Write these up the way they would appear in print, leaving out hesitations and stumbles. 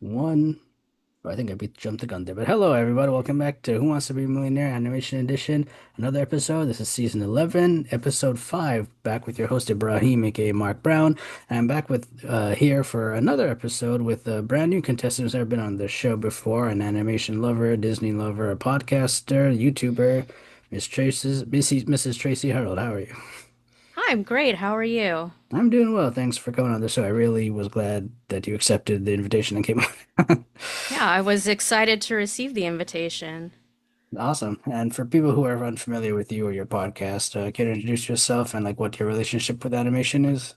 One. I think jumped the gun there. But hello, everybody. Welcome back to Who Wants to Be a Millionaire Animation Edition. Another episode. This is season 11, episode 5. Back with your host, Ibrahim, aka Mark Brown. And I'm back with here for another episode with a brand new contestant who's never been on the show before, an animation lover, Disney lover, a podcaster, YouTuber, Mrs. Tracy Herold. How are you? Hi, I'm great. How are you? I'm doing well. Thanks for coming on the show. I really was glad that you accepted the invitation and came on. Yeah, I was excited to receive the invitation. Awesome. And for people who are unfamiliar with you or your podcast, can you introduce yourself and like what your relationship with animation is?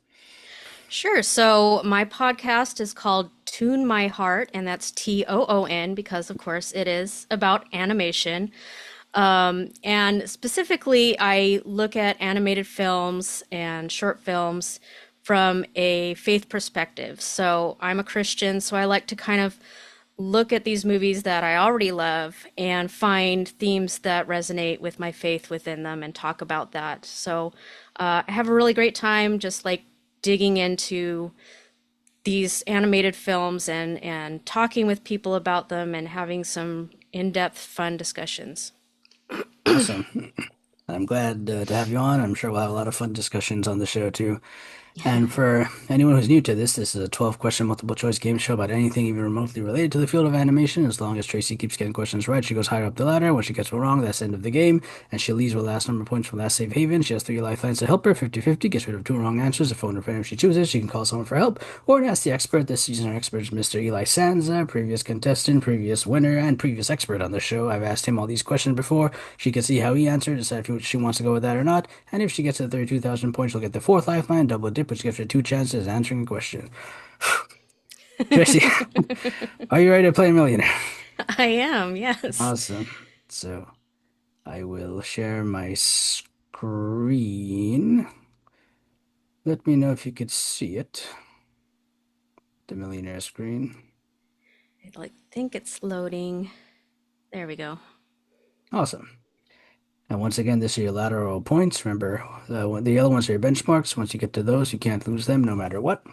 Sure. So, my podcast is called Toon My Heart, and that's Toon because, of course, it is about animation. And specifically, I look at animated films and short films from a faith perspective. So, I'm a Christian, so I like to kind of look at these movies that I already love and find themes that resonate with my faith within them and talk about that. So I have a really great time just like digging into these animated films and talking with people about them and having some in-depth fun discussions. Awesome. I'm glad to have you on. I'm sure we'll have a lot of fun discussions on the show too. And for anyone who's new to this, this is a 12-question multiple choice game show about anything even remotely related to the field of animation. As long as Tracy keeps getting questions right, she goes higher up the ladder. When she gets one wrong, that's the end of the game. And she leaves with last number of points from last safe haven. She has three lifelines to help her, 50-50, gets rid of two wrong answers. If phone or friend if she chooses, she can call someone for help or ask the expert. This season, our expert is Mr. Eli Sanza, previous contestant, previous winner, and previous expert on the show. I've asked him all these questions before. She can see how he answered, decide if she wants to go with that or not. And if she gets to 32,000 points, she'll get the fourth lifeline, double dip, which gives her two chances at answering a question. Tracy, are you ready to play Millionaire? I am, yes. Awesome. So I will share my screen. Let me know if you could see it. The Millionaire screen. I like think it's loading. There we go. Awesome. And once again, this is your lateral points. Remember, the yellow ones are your benchmarks. Once you get to those, you can't lose them no matter what.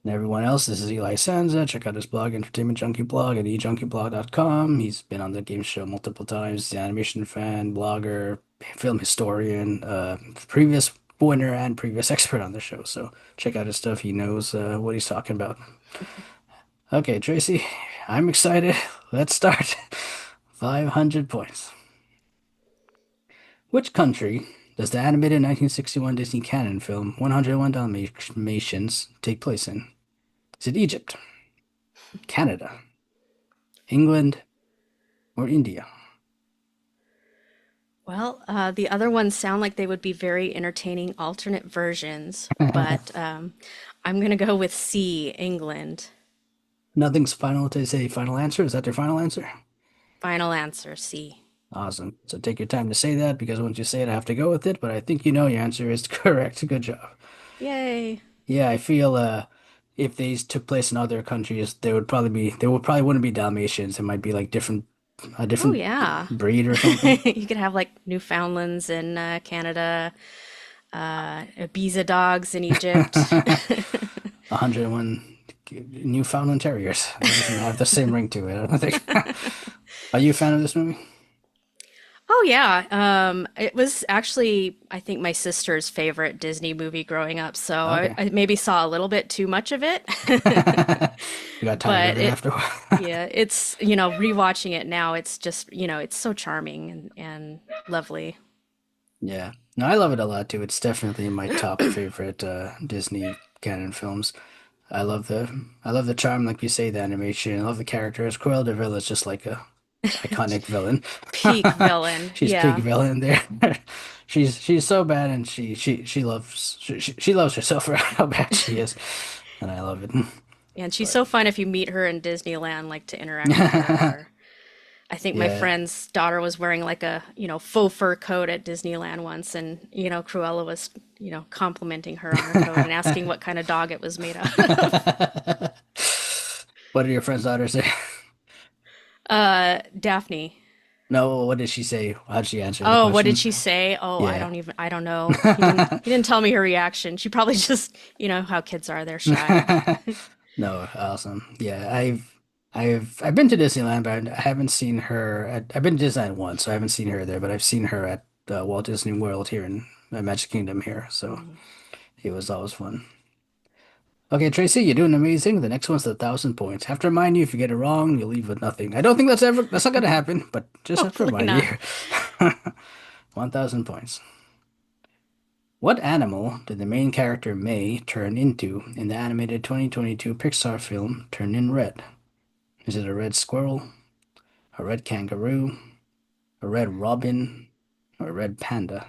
And everyone else, this is Eli Sanza. Check out his blog, Entertainment Junkie Blog at ejunkie.blog.com. He's been on the game show multiple times. The animation fan, blogger, film historian, previous winner and previous expert on the show. So check out his stuff. He knows what he's talking about. Okay, Tracy, I'm excited. Let's start. 500 points. Which country does the animated 1961 Disney canon film 101 Dalmatians take place in? Is it Egypt, Canada, England, or India? Well, the other ones sound like they would be very entertaining alternate versions, but I'm gonna go with C, England. Nothing's final to say final answer. Is that your final answer? Final answer, C. Awesome. So take your time to say that because once you say it, I have to go with it. But I think you know your answer is correct. Good job. Yay. Yeah, I feel if these took place in other countries, they would probably wouldn't be Dalmatians. It might be like a Oh, different yeah. breed or something. You could have like Newfoundlands in Canada, Ibiza dogs in Egypt. 101 Newfoundland Terriers. It doesn't have the same ring to it, I don't think. Are you a fan of this movie? Oh, yeah. It was actually, I think, my sister's favorite Disney movie growing up, so Okay. I maybe saw a little bit too much of it. You got tired of But it it, after a while. yeah, it's, rewatching it now, it's just, it's so charming and lovely. Yeah. No, I love it a lot too. It's definitely my top favorite Disney canon films. I love the charm, like you say, the animation. I love the characters. Cruella de Vil is just like a iconic villain. Peak villain. She's peak Yeah. villain there. She's so bad, and she loves herself for how bad she is, and I love it. And she's But so fun if you meet her in Disneyland, like to interact with her. Or I think my yeah, friend's daughter was wearing like a, faux fur coat at Disneyland once, and, Cruella was, complimenting her on her coat and asking what kind of dog it was made out of. what did your friend's daughter say? Daphne. No, what did she say? How'd she answer the Oh, what did question? she say? Oh, Yeah. I don't know. He didn't tell me her reaction. She probably just, how kids are, they're shy. No, awesome. Yeah, I've been to Disneyland, but I haven't seen her I've been to Disneyland once, so I haven't seen her there, but I've seen her at Walt Disney World here in Magic Kingdom here, so Mhm. it was always fun. Okay, Tracy, you're doing amazing. The next one's 1,000 points. Have to remind you, if you get it wrong, you'll leave with nothing. I don't think that's not gonna happen, but just have to Hopefully remind you. not. 1,000 points. What animal did the main character May turn into in the animated 2022 Pixar film Turn in Red? Is it a red squirrel, a red kangaroo, a red robin, or a red panda?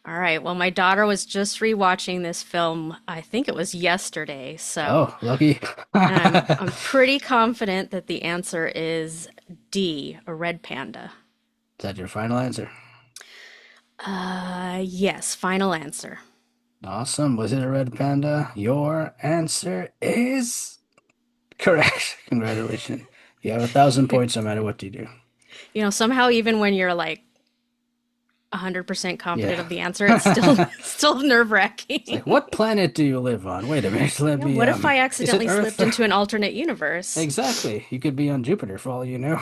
All right. Well, my daughter was just rewatching this film. I think it was yesterday. So, Oh, lucky. and I'm Is I'm pretty confident that the answer is D, a red panda. that your final answer? Yes, final answer. Awesome. Was it a red panda? Your answer is correct. Congratulations. You have 1,000 points no matter what you do. Somehow even when you're like 100% confident Yeah. of the answer, it's still still It's like, nerve-wracking. what planet do you live on? Wait a minute. Let Yeah, me, what if I is it accidentally Earth? slipped into an alternate universe? Exactly. You could be on Jupiter for all you know.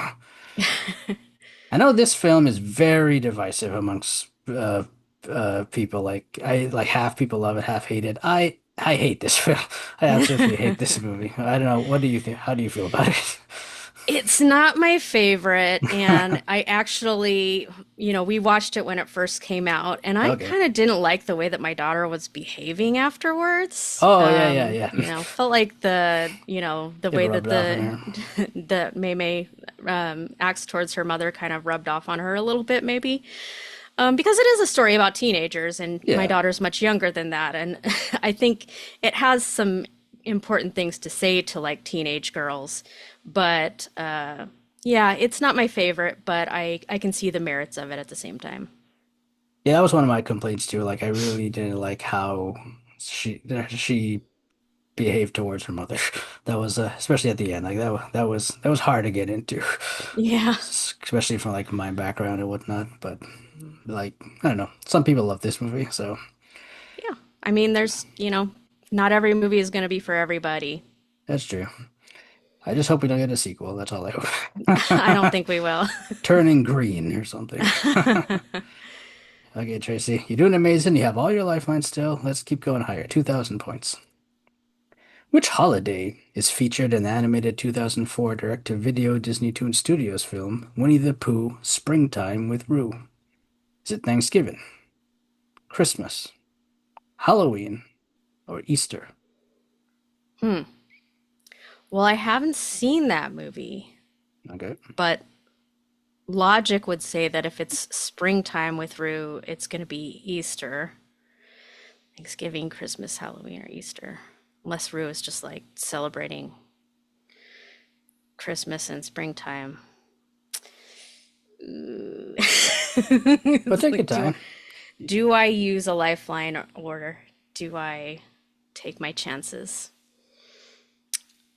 I know this film is very divisive amongst people. Like half people love it, half hate it. I hate this film. I absolutely hate this movie. I don't know. What do you think? How do you feel about it? It's not my favorite, and I actually, we watched it when it first came out, and I Okay. kind of didn't like the way that my daughter was behaving afterwards. Oh yeah, yeah, yeah. Felt like the It way that rubbed off on her. the Mei Mei acts towards her mother kind of rubbed off on her a little bit, maybe. Because it is a story about teenagers, and my Yeah. daughter's much younger than that. And I think it has some important things to say to like teenage girls. But yeah, it's not my favorite, but I can see the merits of it at the same time. Yeah, that was one of my complaints too. Like I really didn't like how she behaved towards her mother. That was especially at the end. Like that was hard to get into, Yeah. especially from like my background and whatnot. But like I don't know, some people love this movie, so Yeah. I mean, not every movie is going to be for everybody. that's true. I just hope we don't get a sequel. That's all I I don't hope. think we will. Turning green or something. Okay, Tracy, you're doing amazing. You have all your lifelines still. Let's keep going higher. 2,000 points. Which holiday is featured in the animated 2004 direct-to-video Disney Toon Studios film Winnie the Pooh Springtime with Roo? Is it Thanksgiving, Christmas, Halloween, or Easter? Hmm. Well, I haven't seen that movie, Okay. but logic would say that if it's springtime with Rue, it's going to be Easter. Thanksgiving, Christmas, Halloween, or Easter. Unless Rue is just like celebrating Christmas and springtime. But It's take your like, time. do I use a lifeline or do I take my chances?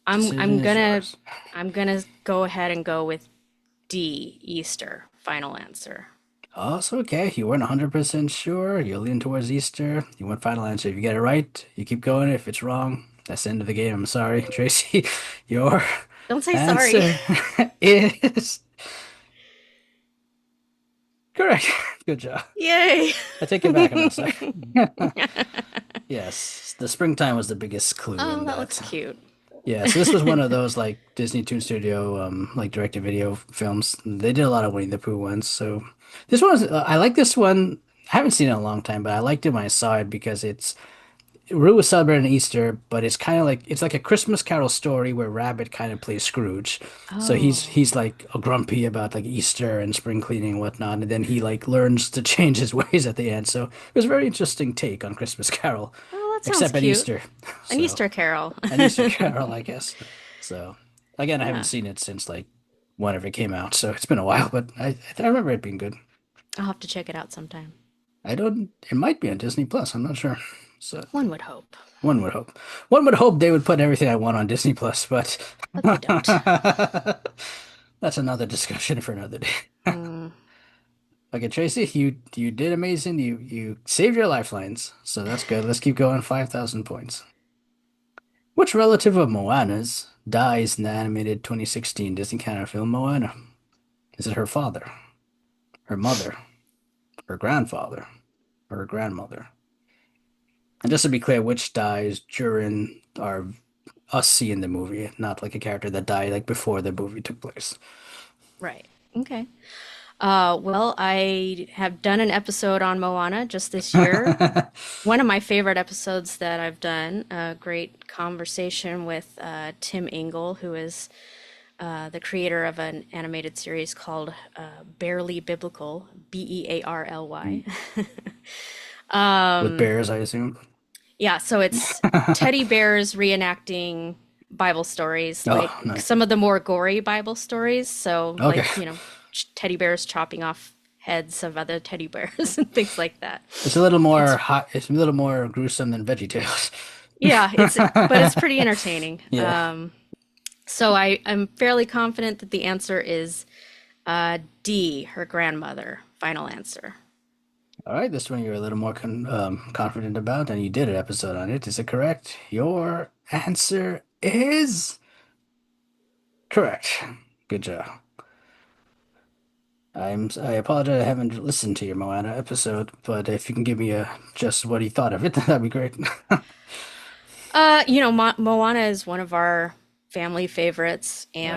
I'm Decision I'm is gonna yours. I'm gonna go ahead and go with D, Easter. Final answer. Also, okay, you weren't 100% sure. You lean towards Easter. You went final answer. If you get it right, you keep going. If it's wrong, that's the end of the game. I'm sorry, Tracy. Your Don't say sorry. answer is correct. Good job. Yay! I take it back. I'm not sorry. Yes, the springtime was the biggest clue Oh, in that looks that. cute. Yeah, so this was one of those like Disney Toon Studio like direct-to-video films. They did a lot of Winnie the Pooh ones. So this one was I like this one. I haven't seen it in a long time, but I liked it when I saw it because it's Rue was celebrating Easter, but it's like a Christmas Carol story where Rabbit kind of plays Scrooge. So he's Oh, he's like grumpy about like Easter and spring cleaning and whatnot, and then he like learns to change his ways at the end. So it was a very interesting take on Christmas Carol, oh, that sounds except at cute. Easter. An So Easter carol. an Easter Carol, I guess. So again, I haven't Yeah, seen it since like whenever it came out, so it's been a while, but I remember it being good. I'll have to check it out sometime. I don't. It might be on Disney Plus. I'm not sure. So. One would hope, One would hope. One would hope they would put everything I want on Disney Plus, but but they don't. that's another discussion for another day. Mm. Okay, Tracy, you did amazing. You saved your lifelines, so that's good. Let's keep going. 5,000 points. Which relative of Moana's dies in the animated 2016 Disney Channel film Moana? Is it her father, her mother, her grandfather, or her grandmother? And just to be clear, which dies during our us seeing the movie, not like a character that died like before the movie took place. Right. Okay. Well, I have done an episode on Moana just this year. One of my favorite episodes that I've done, a great conversation with Tim Ingle, who is the creator of an animated series called Barely Biblical, Bearly. With bears, I assume. Yeah, so it's teddy bears reenacting Bible stories, like Oh, nice. some of the more gory Bible stories. So, Okay. like, teddy bears chopping off heads of other teddy bears and things like that. It's a little more It's hot. It's a little more gruesome than VeggieTales. Yeah, but it's pretty entertaining. Yeah. So I'm fairly confident that the answer is D, her grandmother. Final answer. All right, this one you're a little more confident about, and you did an episode on it. Is it correct? Your answer is correct. Good job. I apologize I haven't listened to your Moana episode, but if you can give me just what you thought of it, that'd be great. Moana is one of our family favorites, Oh yeah.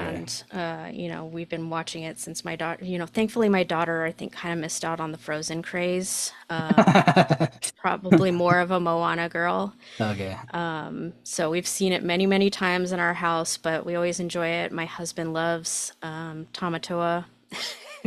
and we've been watching it since my daughter. Thankfully, my daughter, I think, kind of missed out on the Frozen craze. Probably more of a Moana girl. Okay. So we've seen it many, many times in our house, but we always enjoy it. My husband loves Tamatoa.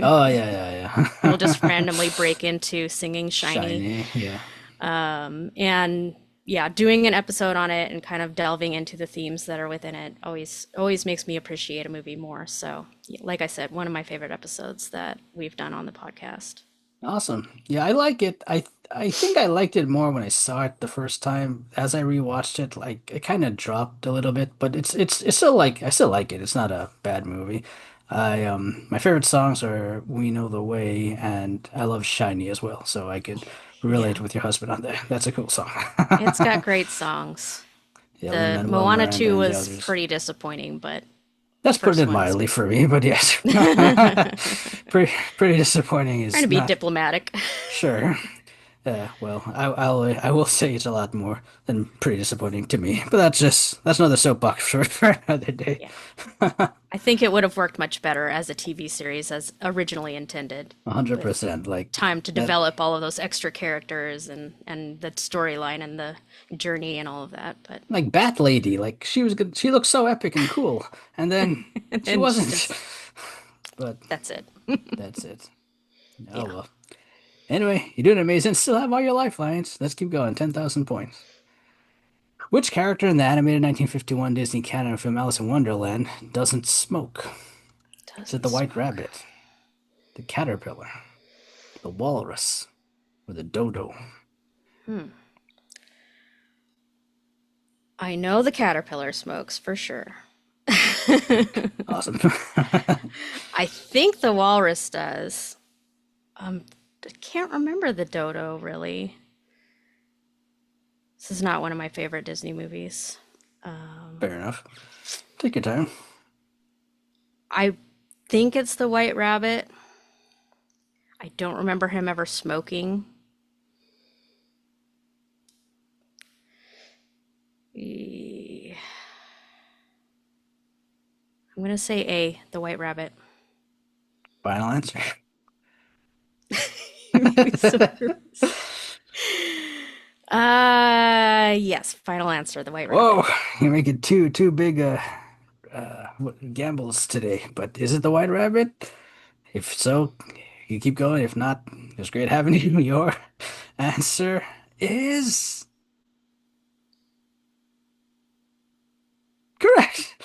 Oh yeah, yeah, We'll just yeah. randomly break into singing Shiny. Shiny, yeah. And yeah, doing an episode on it and kind of delving into the themes that are within it always makes me appreciate a movie more. So, like I said, one of my favorite episodes that we've done on the podcast. Awesome. Yeah, I like it. I think I liked it more when I saw it the first time. As I rewatched it, like it kind of dropped a little bit, but it's still like I still like it. It's not a bad movie. I my favorite songs are We Know the Way and I love Shiny as well, so I could relate Yeah, with your husband on that. That's a cool song. it's got great songs. Yeah, The Lin-Manuel Moana Miranda 2 and the was others. pretty disappointing, but the That's putting first it one is mildly for me, but yes. Pretty disappointing trying is to be not diplomatic. sure. Well, I will say it's a lot more than pretty disappointing to me, but that's another soapbox for another day. Yeah. I think it would have worked much better as a TV series as originally intended, with 100%. Like time to that, develop all of those extra characters and the storyline and the journey and all of that. But like Bat Lady, like she was good. She looked so epic and cool, and then she and she wasn't. just But that's it. that's it. Oh Yeah. well. Anyway, you're doing amazing. Still have all your lifelines. Let's keep going. 10,000 points. Which character in the animated 1951 Disney Canada film Alice in Wonderland doesn't smoke? Is it Doesn't the White smoke. Rabbit, the Caterpillar, the Walrus, or the Dodo? I know the caterpillar smokes for sure. Awesome. I think the walrus does. I can't remember the dodo really. This is not one of my favorite Disney movies. Fair enough. Take your time. I think it's the white rabbit. I don't remember him ever smoking. Eh, I'm gonna say A, the white rabbit. Final answer. You made me so nervous. Yes, final answer, the white rabbit. Whoa, you're making two big gambles today. But is it the White Rabbit? If so, you keep going. If not, it was great having you. Your answer is correct.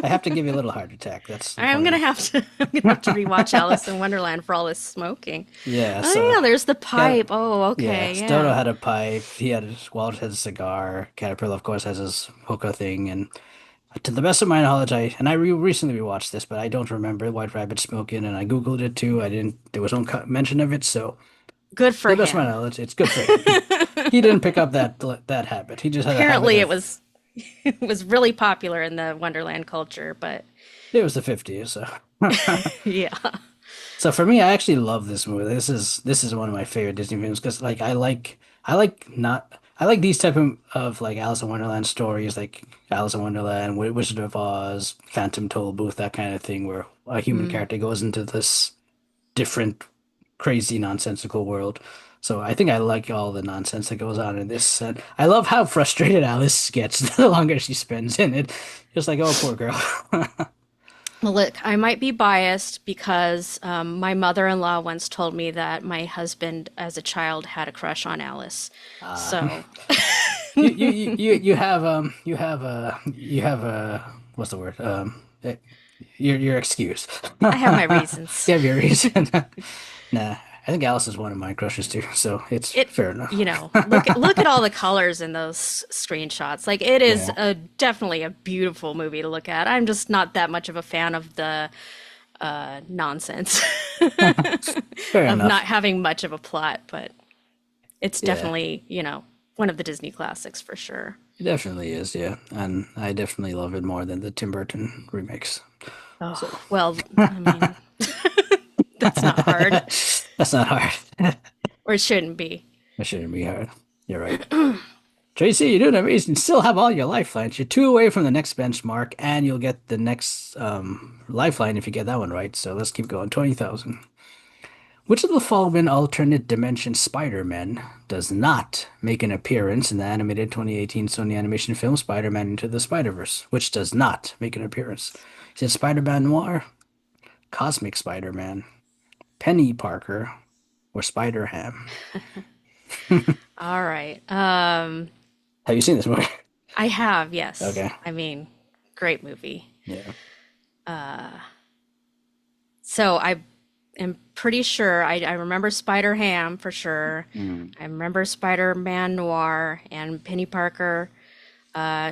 I have to give you a little heart attack. That's the I'm point gonna of. have to I'm gonna have to rewatch Alice in Wonderland for all this smoking. Yeah, Oh so yeah, there's the yeah, pipe. Oh, yeah. okay, Stoto yeah. had a pipe. He had Walter has a cigar. Caterpillar, of course, has his hookah thing. And to the best of my knowledge, I recently rewatched this, but I don't remember White Rabbit smoking. And I googled it too. I didn't. There was no mention of it. So Good to for the best of my him. knowledge, it's good for him. He didn't pick up that habit. He just had a habit Apparently it of was It was really popular in the Wonderland culture, but It was the 50s, so. yeah. So for me, I actually love this movie. This is one of my favorite Disney films because like I like these type of like Alice in Wonderland stories, like Alice in Wonderland, Wizard of Oz, Phantom Tollbooth, that kind of thing, where a human Mm. character goes into this different, crazy, nonsensical world. So I think I like all the nonsense that goes on in this. And I love how frustrated Alice gets the longer she spends in it. Just like, oh, poor girl. Well, look, I might be biased because my mother-in-law once told me that my husband, as a child, had a crush on Alice. Uh, So you have what's the word? You're excused. I have my reasons. You have your reason. Nah, I think Alice is one of my crushes too, so it's It, fair enough. look at all the colors in those screenshots. Like it is Yeah, a definitely a beautiful movie to look at. I'm just not that much of a fan of the nonsense fair of not enough. having much of a plot, but it's Yeah, definitely, one of the Disney classics for sure. it definitely is. Yeah, and I definitely love it more than the Tim Burton remakes. So Oh, well, I mean, that's not hard, that's not hard. or it shouldn't be. That shouldn't be hard. You're right. Tracy, you're doing amazing. Still have all your lifelines. You're two away from the next benchmark, and you'll get the next lifeline if you get that one right. So let's keep going. 20,000. Which of the following alternate dimension Spider-Man does not make an appearance in the animated 2018 Sony animation film Spider-Man Into the Spider-Verse? Which does not make an appearance? Is it Spider-Man Noir, Cosmic Spider-Man, Penny Parker, or Spider-Ham? All right. Have you seen this movie? I have, yes. Okay. I mean, great movie. Yeah. So I am pretty sure I remember Spider Ham for sure. Mm. I remember Spider Man Noir and Penny Parker.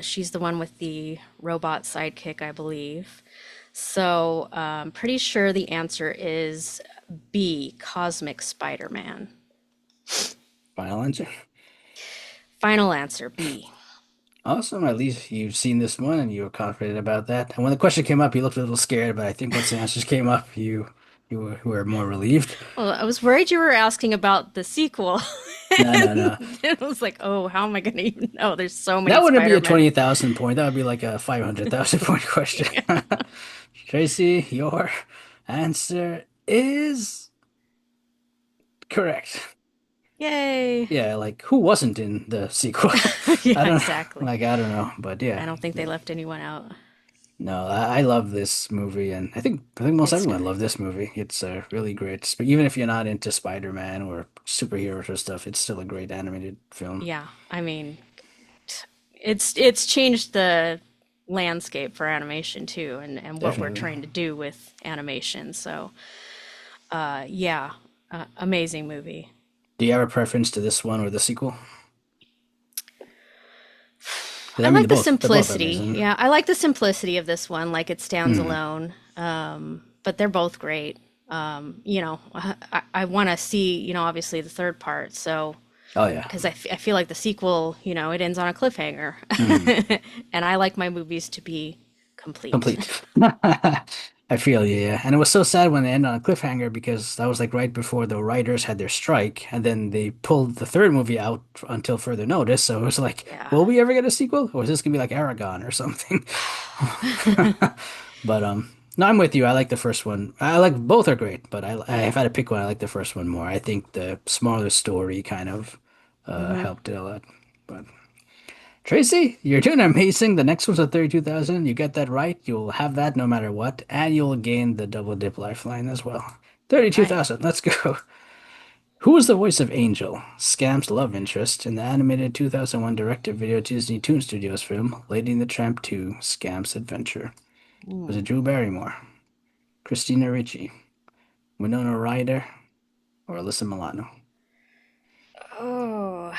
She's the one with the robot sidekick, I believe. So pretty sure the answer is B, Cosmic Spider Man. Final answer. Final answer, B. Awesome. At least you've seen this one and you were confident about that. And when the question came up, you looked a little scared, but I think once the answers came up, you were more relieved. Well, I was worried you were asking about the sequel. No, no, no. And I was like, oh, how am I going to even know? There's so many That wouldn't be a Spider-Man. 20,000 point. That would be like a 500,000 point question. Tracy, your answer is correct. Yay. Yeah, like who wasn't in the sequel? I Yeah, don't exactly. like I don't know, but I yeah. don't think they left anyone out. No, I love this movie, and I think most It's everyone good. loved this movie. It's really great. But even if you're not into Spider-Man or superheroes or stuff, it's still a great animated film. Yeah, I mean, it's changed the landscape for animation too, and what we're Definitely. trying to do with animation. So, yeah, amazing movie. Do you have a preference to this one or the sequel? 'Cause, I I mean, like the they're both simplicity. amazing. Yeah, I like the simplicity of this one. Like it stands Mm. alone. But they're both great. I want to see, obviously the third part. So, Oh yeah. because I feel like the sequel, it ends on a cliffhanger. Mm. And I like my movies to be complete. Complete. I feel you, yeah. And it was so sad when they ended on a cliffhanger because that was like right before the writers had their strike, and then they pulled the third movie out until further notice. So it was like, Yeah. will we ever get a sequel, or is this gonna be like Aragon or something? But no, I'm with you. I like the first one. I like both are great, but if I had to pick one, I like the first one more. I think the smaller story kind of Hmm. helped it a lot. But Tracy, you're doing amazing. The next one's a 32,000. You get that right, you'll have that no matter what, and you'll gain the double dip lifeline as well. Right. 32,000. Let's go. Who was the voice of Angel, Scamp's love interest, in the animated 2001 direct-to-video Disney Toon Studios film Lady and the Tramp 2: Scamp's Adventure? Was it Mm. Drew Barrymore, Christina Ricci, Winona Ryder, or Alyssa Milano? Oh,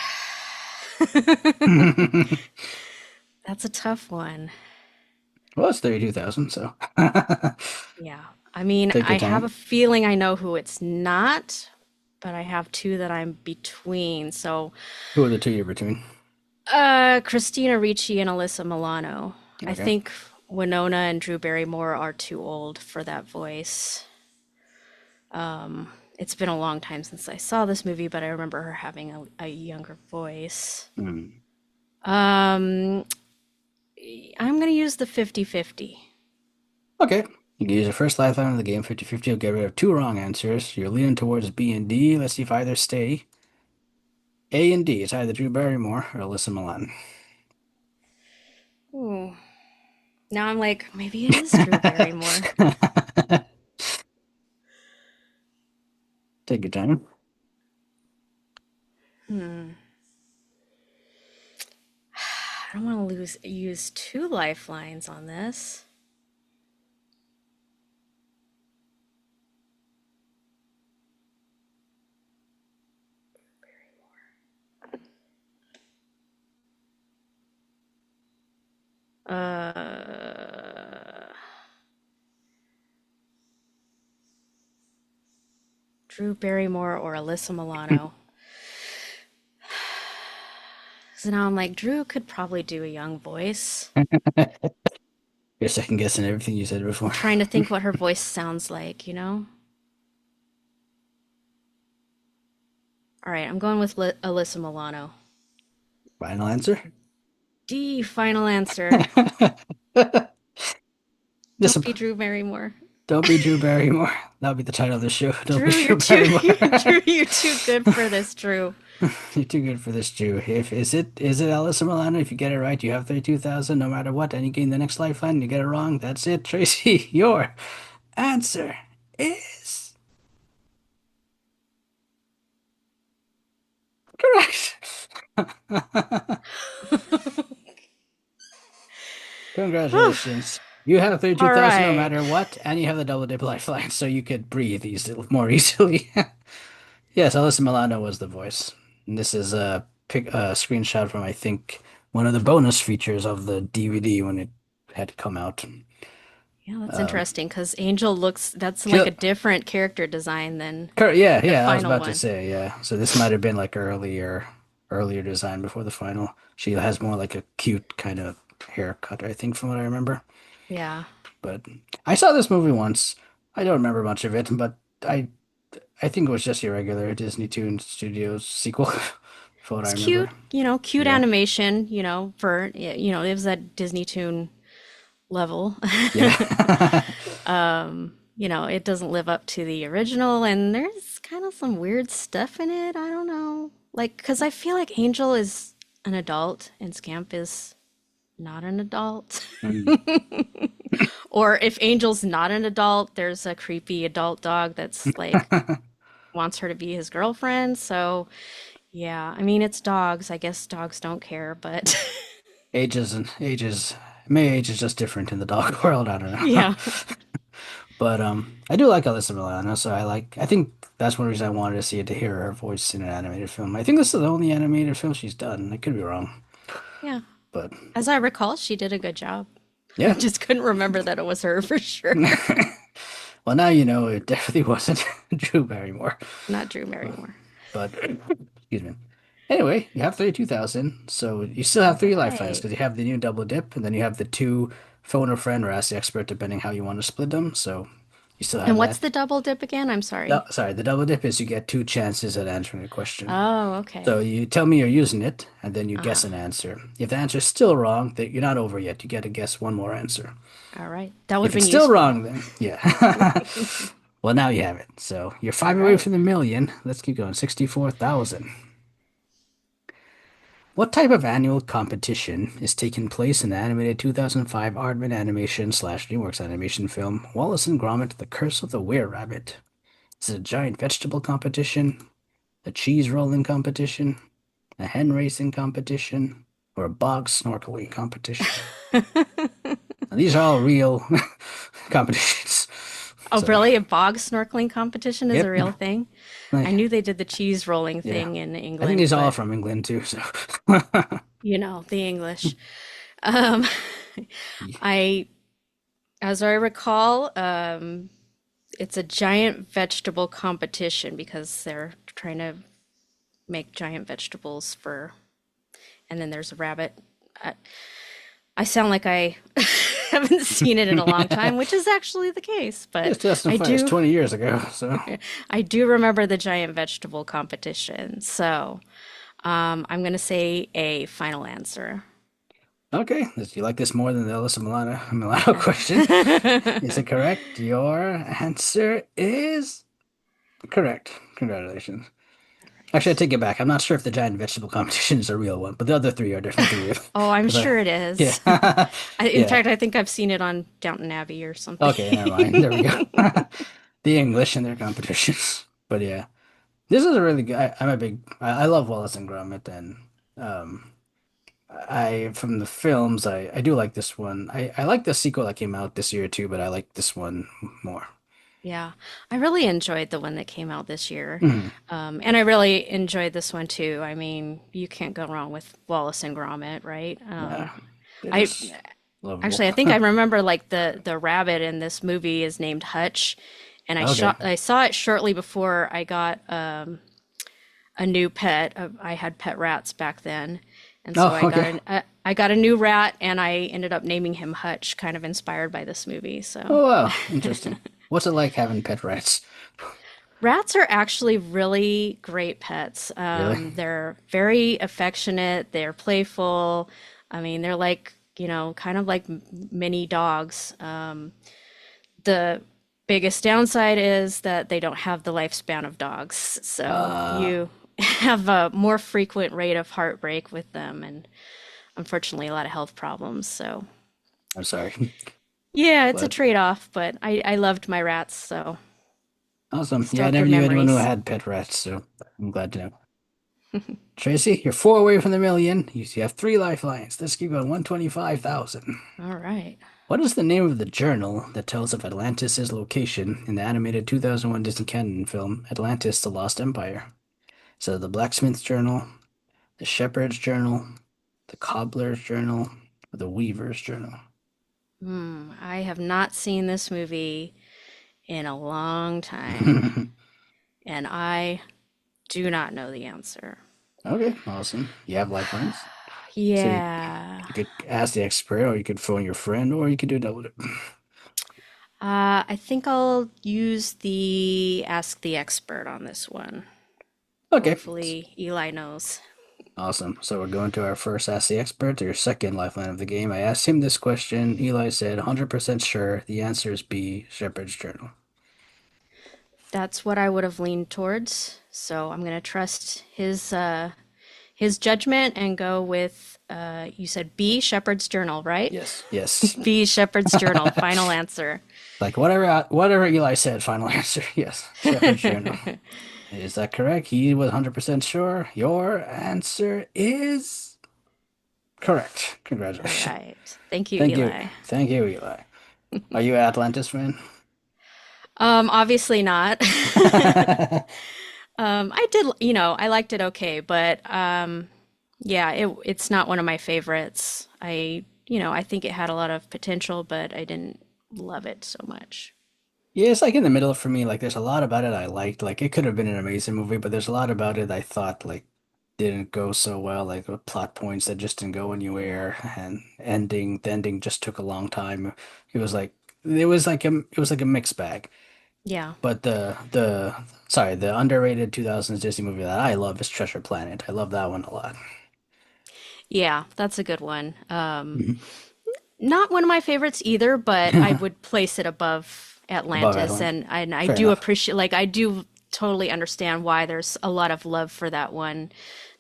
that's a tough one. Well, it's 32,000, so Yeah. I mean, take I your have a time. feeling I know who it's not, but I have two that I'm between. So, Who are the two you're between? Christina Ricci and Alyssa Milano. I Okay. think Winona and Drew Barrymore are too old for that voice. It's been a long time since I saw this movie, but I remember her having a younger voice. Hmm. Um, I'm gonna use the 50-50. Okay. You can use your first lifeline of the game, 50-50. You'll get rid of two wrong answers. You're leaning towards B and D. Let's see if either stay. A and D. It's either Drew Barrymore or Alyssa Milan. Ooh. Now I'm like, maybe it is Drew Barrymore. Take your time. I don't want to use two lifelines on this. Uh, Drew Barrymore or Alyssa Milano. So now I'm like, Drew could probably do a young voice. You're second guessing everything you said before. Trying to think what her voice sounds like, you know? All right, I'm going with Alyssa Milano. Final answer? D, final answer. Don't be Disappoint. Drew Barrymore. Don't be Drew Barrymore. That'll be the title of the show. Don't be Drew, you're Drew too Barrymore. Drew, you're too good for this, Drew. You're too good for this, Drew. If is it Alyssa Milano? If you get it right, you have 32,000 no matter what, and you gain the next lifeline. And you get it wrong, that's it, Tracy. Your answer is correct. Congratulations. You have All 32,000 no right. matter what, and you have the double dip lifeline, so you could breathe more easily. Yes, Alyssa Milano was the voice. And this is a screenshot from, I think, one of the bonus features of the DVD when it had come out. Yeah, that's Um, interesting because Angel looks, that's she, like a different character design than yeah, the yeah, I was final about to one. say, yeah. So this might have been like earlier design before the final. She has more like a cute kind of haircut, I think, from what I remember. Yeah. But I saw this movie once. I don't remember much of it, but I think it was just your regular Disney Toon Studios sequel, for what I It's remember. cute, cute Yeah. animation, for, it was that Disney Toon level. Yeah. It doesn't live up to the original, and there's kind of some weird stuff in it. I don't know. Like, because I feel like Angel is an adult and Scamp is not an adult. Mm. Or if Angel's not an adult, there's a creepy adult dog that's like wants her to be his girlfriend. So, yeah, I mean, it's dogs. I guess dogs don't care, but Ages, may age is just different in the dog world. I don't know. yeah. But I do like Alyssa Milano, so I think that's one reason I wanted to see it, to hear her voice in an animated film. I think this is the only animated film she's done. I could be wrong, Yeah. but As I recall, she did a good job. I yeah. just couldn't remember that it was her for sure. Well, now you know it definitely wasn't Drew Barrymore. Not Drew Barrymore. But excuse me. Anyway, you have 32,000, so you still have three lifelines Right. because you have the new double dip, and then you have the two phone a friend or ask the expert, depending how you want to split them. So you still have And what's that. the double dip again? I'm No, sorry. sorry, the double dip is you get two chances at answering a question. Oh, So okay. you tell me you're using it, and then you Uh-huh. guess an answer. If the answer's still wrong, that you're not over yet. You get to guess one more answer. All right. That would have If it's been still useful. wrong, then yeah. Well, now you have it. So you're All five away right. from the million. Let's keep going. 64,000. What type of annual competition is taking place in the animated 2005 Aardman animation slash DreamWorks animation film Wallace and Gromit: The Curse of the Were-Rabbit? Is it a giant vegetable competition, a cheese rolling competition, a hen racing competition, or a bog snorkeling competition? Now, these are all real competitions. Oh, So, really? A bog snorkeling competition is a yep. real thing? I Like, knew they did the cheese rolling yeah. thing in I think England, these are all but from England too, so. the English. Um, I, as I recall, it's a giant vegetable competition because they're trying to make giant vegetables for and then there's a rabbit. I, I sound like I haven't seen it in a long time, which is actually the case, but It's Fast and I Furious do 20 years ago, so I do remember the giant vegetable competition. So, I'm gonna say a final answer. okay. You like this more than the Alyssa Milano question? Is it correct? Your answer is correct. Congratulations. Actually, I take it back. I'm not sure if the giant vegetable competition is a real one, but the other three are definitely real. Oh, I'm 'Cause sure it yeah, is. In yeah. fact, I think I've seen it on Downton Abbey or something. Okay, never mind. There we go. The English and their competitions. But yeah, this is a really good. I'm a big. I love Wallace and Gromit, and um, I from the films, I do like this one. I like the sequel that came out this year too, but I like this one more. Yeah, I really enjoyed the one that came out this year. Mhm. And I really enjoyed this one too. I mean, you can't go wrong with Wallace and Gromit, right? Yeah, it I is lovable. actually I think I remember like the rabbit in this movie is named Hutch, and Okay. I saw it shortly before I got a new pet. I had pet rats back then, and so Oh, okay. I got a new rat, and I ended up naming him Hutch, kind of inspired by this movie. So Oh, wow. Interesting. What's it like having pet rats? rats are actually really great pets. Really? They're very affectionate. They're playful. I mean, they're like, kind of like mini dogs. The biggest downside is that they don't have the lifespan of dogs. So Uh, you have a more frequent rate of heartbreak with them and unfortunately a lot of health problems. So I'm sorry. yeah, it's a But trade-off, but I loved my rats, so awesome. still Yeah, I have good never knew anyone who memories. had pet rats, so I'm glad to know. Tracy, you're four away from the million. You have three lifelines. Let's keep going. 125,000. All right. What is the name of the journal that tells of Atlantis' location in the animated 2001 Disney canon film Atlantis: The Lost Empire? So the Blacksmith's Journal, the Shepherd's Journal, the Cobbler's Journal, or the Weaver's Journal? I have not seen this movie in a long time, and I do not know the answer. Okay, awesome. You have lifelines. So Yeah. you could ask the expert, or you could phone your friend, or you could do double dip. I think I'll use the ask the expert on this one. Okay, Hopefully, Eli knows. awesome. So we're going to our first Ask the Expert, your second lifeline of the game. I asked him this question. Eli said 100% sure. The answer is B, Shepherd's Journal. That's what I would have leaned towards. So I'm gonna trust his judgment and go with you said B, Shepherd's Journal, right? Yes, yes. B, Shepherd's Journal. Final answer. Like whatever Eli said, final answer. Yes, Shepherd's Journal. Is that correct? He was 100% sure. Your answer is correct. All Congratulations. right. Thank you, Thank you. Eli. Thank you, Eli. Are you an Atlantis fan? Obviously not. I did, I liked it okay, but yeah, it's not one of my favorites. I think it had a lot of potential, but I didn't love it so much. Yeah, it's like in the middle for me. Like, there's a lot about it I liked. Like, it could have been an amazing movie, but there's a lot about it I thought like didn't go so well. Like, the plot points that just didn't go anywhere, and the ending just took a long time. It was like it was like a mixed bag. Yeah. But the underrated 2000s Disney movie that I love is Treasure Planet. I love that one a lot. Yeah, that's a good one. Mhm. Not one of my favorites either, but I would place it above Above Atlantis, Atlantis. and I Fair do enough. appreciate, like, I do totally understand why there's a lot of love for that one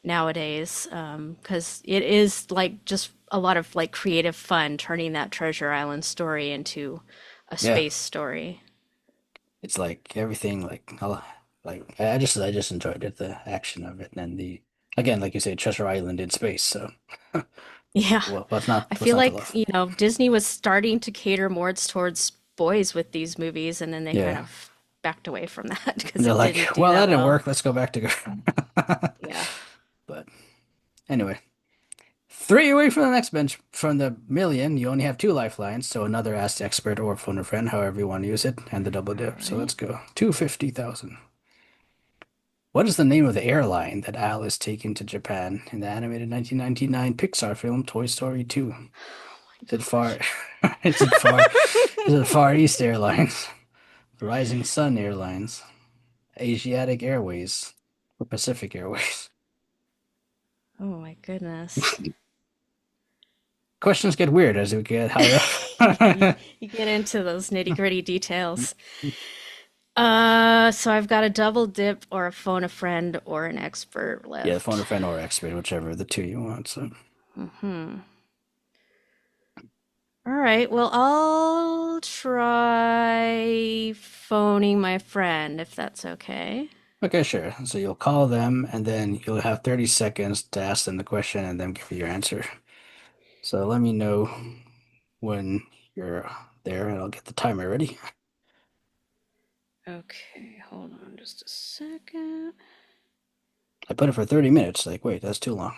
nowadays, because it is like just a lot of like creative fun turning that Treasure Island story into a Yeah. space story. It's like everything like I just enjoyed it, the action of it and the again, like you say, Treasure Island in space, so Yeah, I what's feel not to like, love? Disney was starting to cater more towards boys with these movies, and then they kind Yeah. of backed away from that because They're it like, didn't do well, that that didn't well. work. Let's go back to go. Yeah. But anyway, three away from the next bench from the million. You only have two lifelines, so another Ask the Expert or phone a friend, however you want to use it, and the double All dip. So right. let's go. 250,000. What is the name of the airline that Al is taken to Japan in the animated 1999 Pixar film Toy Story 2? Is it far? Is it far? Is it Far East Airlines, Rising Sun Airlines, Asiatic Airways, or Pacific Airways? Oh my goodness. Questions get weird as we get higher You, up. you get into those nitty-gritty details. So I've got a double dip or a phone a friend or an expert Yeah, phone left. a friend or expert, whichever of the two you want. So, All right, well, I'll try phoning my friend if that's okay. okay, sure. So you'll call them, and then you'll have 30 seconds to ask them the question and then give you your answer. So let me know when you're there, and I'll get the timer ready. Okay, hold on just a second. I put it for 30 minutes. Like, wait, that's too long.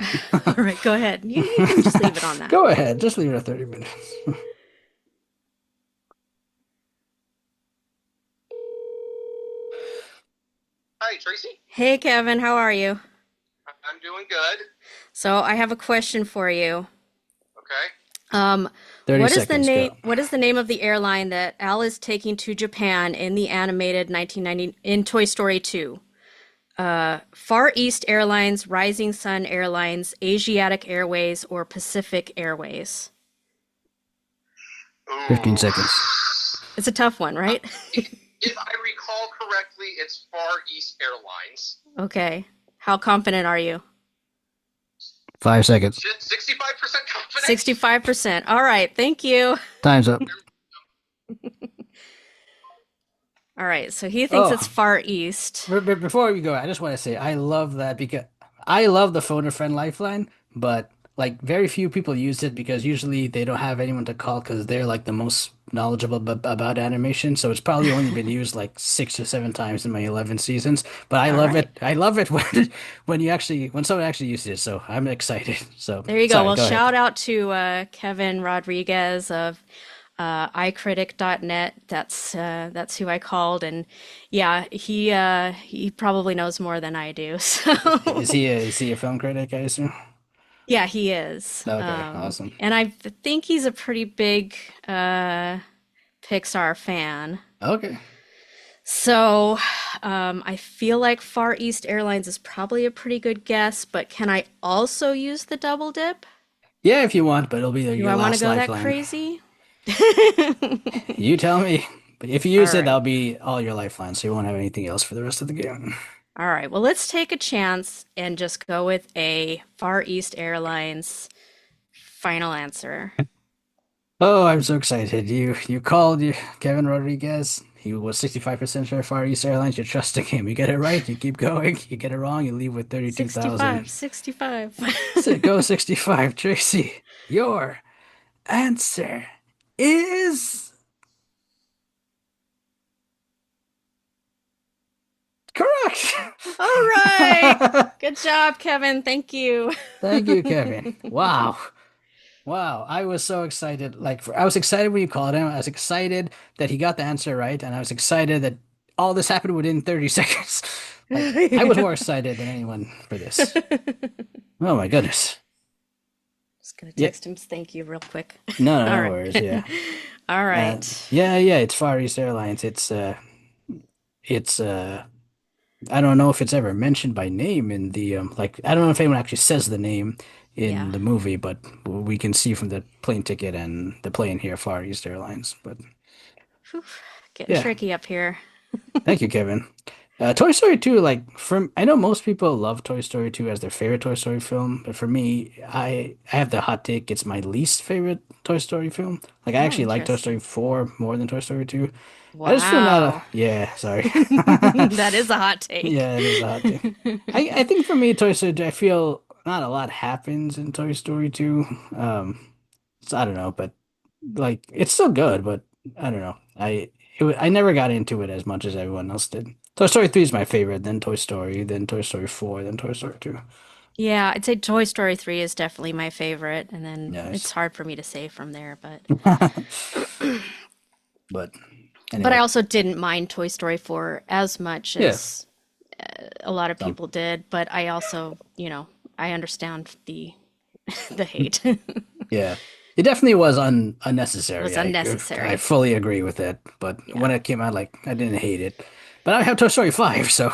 All right, go ahead. You can just leave it on that. Go ahead, just leave it at 30 minutes. Hi, Tracy. Hey, Kevin, how are you? I'm doing good. So I have a question for you. Okay. Um, 30 seconds, go. what is the name of the airline that Al is taking to Japan in the animated 1990 in Toy Story 2? Far East Airlines, Rising Sun Airlines, Asiatic Airways, or Pacific Airways? 15 Ooh. seconds. It's a tough one, right? If I recall correctly, it's Far East Airlines. Okay. How confident are you? 5 seconds. 65% confident? 65%. All right, thank you. Time's up. All right, so he thinks it's Oh, Far East. before we go, I just want to say I love that because I love the phone a friend lifeline, but like very few people use it because usually they don't have anyone to call because they're like the most knowledgeable about animation. So it's probably only been used like 6 or 7 times in my 11 seasons. But I All love right. it. I love it when someone actually uses it. So I'm excited. So There you go. sorry, Well, go ahead. shout out to Kevin Rodriguez of iCritic.net. That's who I called, and yeah, he probably knows more than I do. Is So he a film critic, I assume? yeah, he is, Okay, awesome. and I think he's a pretty big Pixar fan. Okay. So I feel like Far East Airlines is probably a pretty good guess, but can I also use the double dip? Yeah, if you want, but it'll be Do your I want to last go that lifeline. crazy? You tell me. But if you All use it, that'll right. be all your lifeline, so you won't have anything else for the rest of the game. All right. Well, let's take a chance and just go with a Far East Airlines final answer. Oh, I'm so excited. You called Kevin Rodriguez. He was 65% sure Far East Airlines. You're trusting him. You get it right, you keep going. You get it wrong, you leave with 32,000. 65, 65. So go 65, Tracy. Your answer is correct. All right. Good job, Kevin. Thank you. Thank you, Kevin. Wow. Wow, I was so excited. I was excited when you called him. I was excited that he got the answer right, and I was excited that all this happened within 30 seconds. Like, I was Yeah. more excited than anyone for this. Oh my goodness. Just gonna Yeah, text him thank you real quick. no, no, All no right. worries. Yeah, All right. yeah. It's Far East Airlines. It's I don't know if it's ever mentioned by name in the like. I don't know if anyone actually says the name in Yeah. the movie, but we can see from the plane ticket and the plane here, Far East Airlines. But Whew. Getting yeah. tricky up here. Thank you, Kevin. Toy Story 2, like from I know most people love Toy Story 2 as their favorite Toy Story film, but for me, I have the hot take. It's my least favorite Toy Story film. Like I Oh, actually like Toy Story interesting. 4 more than Toy Story 2. I just feel not a Wow. yeah, sorry. That is a hot take. Yeah, it is a hot take. I think for me, Toy Story 2, I feel not a lot happens in Toy Story 2. So I don't know, but like it's still good, but I don't know. I never got into it as much as everyone else did. Toy Story 3 is my favorite, then Toy Story, then Toy Story 4, then Toy Story 2. Yeah, I'd say Toy Story 3 is definitely my favorite, and then Nice. it's hard for me to say from there, But but I anyway, also didn't mind Toy Story 4 as much yeah. as a lot of Some, people did, but I also, I understand the hate. yeah. It definitely was It was unnecessary. I unnecessary. fully agree with it. But when Yeah. it came out, like I didn't hate it. But I have Toy Story 5, so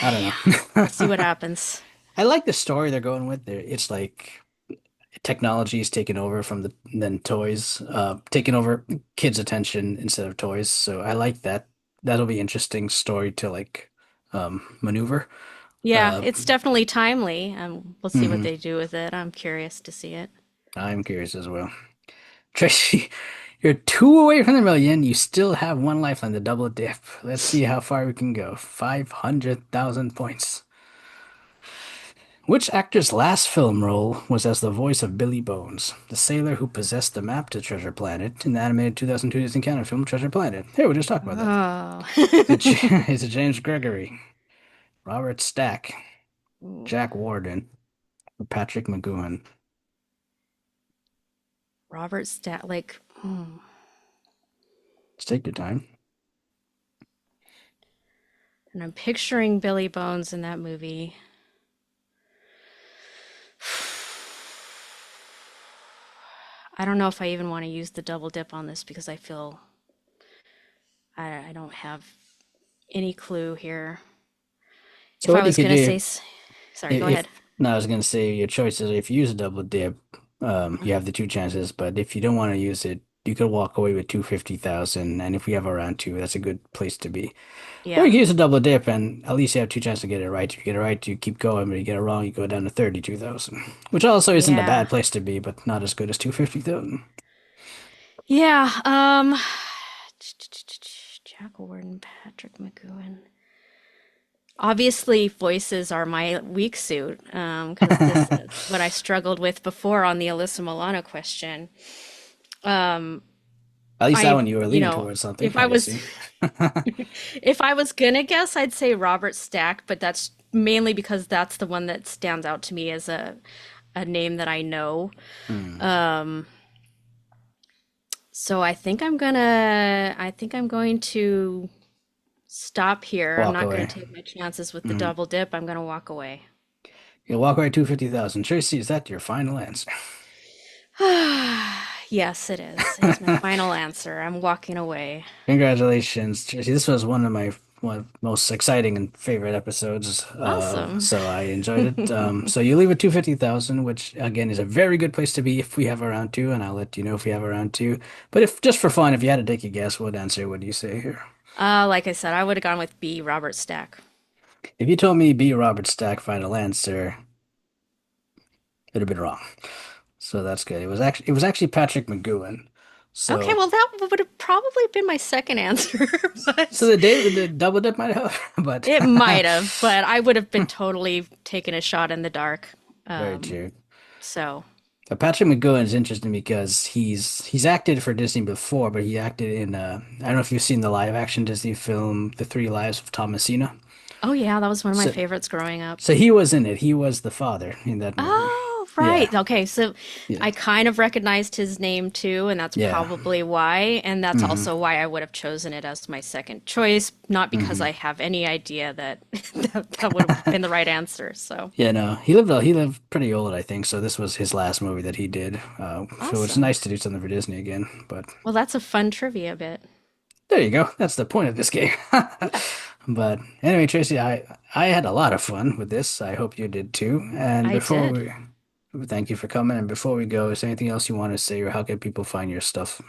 I don't Yeah. We'll see know. what happens. I like the story they're going with. It's like technology is taking over from then toys, taking over kids' attention instead of toys. So I like that. That'll be interesting story to like maneuver. Yeah, Uh, it's definitely timely. We'll see what mhm. they do with it. I'm curious to see it. I'm curious as well. Tracy, you're two away from the million. You still have one lifeline to double dip. Let's see how far we can go. 500,000 points. Which actor's last film role was as the voice of Billy Bones, the sailor who possessed the map to Treasure Planet in the animated 2002 Disney Channel film Treasure Planet? Hey, we just talked about that. Oh. Is it James Gregory, Robert Stack, Ooh, Jack Warden, or Patrick McGoohan? Robert Stat like Let's take your time. and I'm picturing Billy Bones in that movie. I don't know if I even want to use the double dip on this because I feel I don't have any clue here. So If I what you was could gonna do say, sorry, go ahead. if no, I was gonna say your choices. If you use a double dip, you have the two chances. But if you don't want to use it, you could walk away with 250,000. And if we have a round two, that's a good place to be. Or Yeah, you can use a double dip, and at least you have two chances to get it right. If you get it right, you keep going. But if you get it wrong, you go down to 32,000, which also isn't a yeah, bad place to be, but not as good as 250,000. yeah. Jack Warden, Patrick McGoohan. Obviously, voices are my weak suit, because this is what I struggled with before on the Alyssa Milano question. Um, At least that I, one you were you leaning know, towards something, if I I was see. if I was gonna guess, I'd say Robert Stack, but that's mainly because that's the one that stands out to me as a name that I know. Hmm. Um, so I think I'm going to stop here. I'm Walk not going away. to take my chances with the Hmm. double dip. I'm going to walk away. You walk away 250,000. Tracy, is that your final answer? Yes, it is. It is my final answer. I'm walking away. Congratulations, Tracy. This was one of my most exciting and favorite episodes. Awesome. So I enjoyed it. So you leave with 250,000, which again is a very good place to be if we have a round two, and I'll let you know if we have a round two. But if just for fun, if you had to take a guess, what answer would you say here? Like I said, I would have gone with B, Robert Stack. If you told me B. Robert Stack final answer, it'd have been wrong. So that's good. It was actually Patrick McGoohan. Okay, So well, that would have probably been my second answer, so but the double dip might have, but it might have, but I would have been totally taking a shot in the dark. very Um, true. so, Patrick McGowan is interesting because he's acted for Disney before, but he acted in I don't know if you've seen the live action Disney film The Three Lives of Thomasina. oh yeah, that was one of my So favorites growing up. so he was in it. He was the father in that movie. Oh, Yeah. right. Okay, so Yeah. I kind of recognized his name too, and that's Yeah. probably why. And that's Hmm. also why I would have chosen it as my second choice, not because Hmm. I have any idea that that would have been the right answer. So Yeah, no. He lived pretty old, I think, so this was his last movie that he did. So it's awesome. nice to do something for Disney again. But Well, that's a fun trivia bit. there you go. That's the point of this game. Yeah, But anyway, Tracy, I had a lot of fun with this. I hope you did too. And I before did. we thank you for coming. And before we go, is there anything else you want to say, or how can people find your stuff?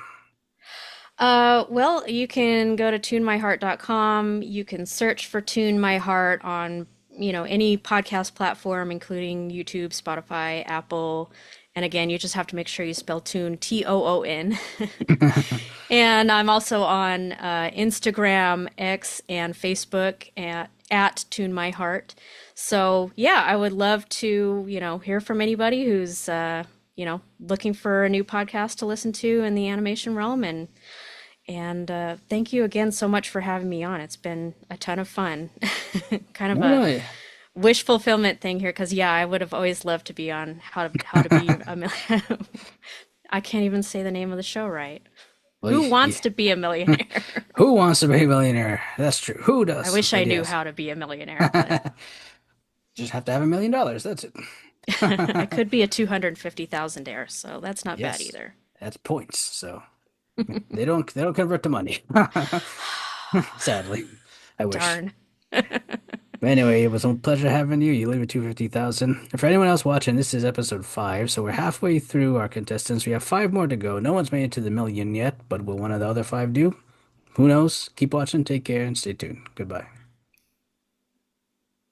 Well, you can go to tunemyheart.com. You can search for Tune My Heart on, any podcast platform, including YouTube, Spotify, Apple. And again, you just have to make sure you spell tune Toon. And I'm also on Instagram, X, and Facebook at Tune My Heart. So yeah, I would love to, hear from anybody who's, looking for a new podcast to listen to in the animation realm. And thank you again so much for having me on. It's been a ton of fun. Kind of No, a no. wish fulfillment thing here, because yeah, I would have always loved to be on how to be a million. I can't even say the name of the show right. Well, Who wants to be a millionaire? who wants to be a millionaire? That's true. Who I does? wish I But knew yes, how to be a millionaire, but just have to have $1 million. That's I it. could be a 250,000 dare, so that's not bad Yes, either. that's points. So they don't convert to money. Sadly, I wish. Darn. But anyway, it was a pleasure having you. You leave it 250,000. And for anyone else watching, this is episode 5, so we're halfway through our contestants. We have 5 more to go. No one's made it to the million yet, but will one of the other 5 do? Who knows? Keep watching, take care, and stay tuned. Goodbye.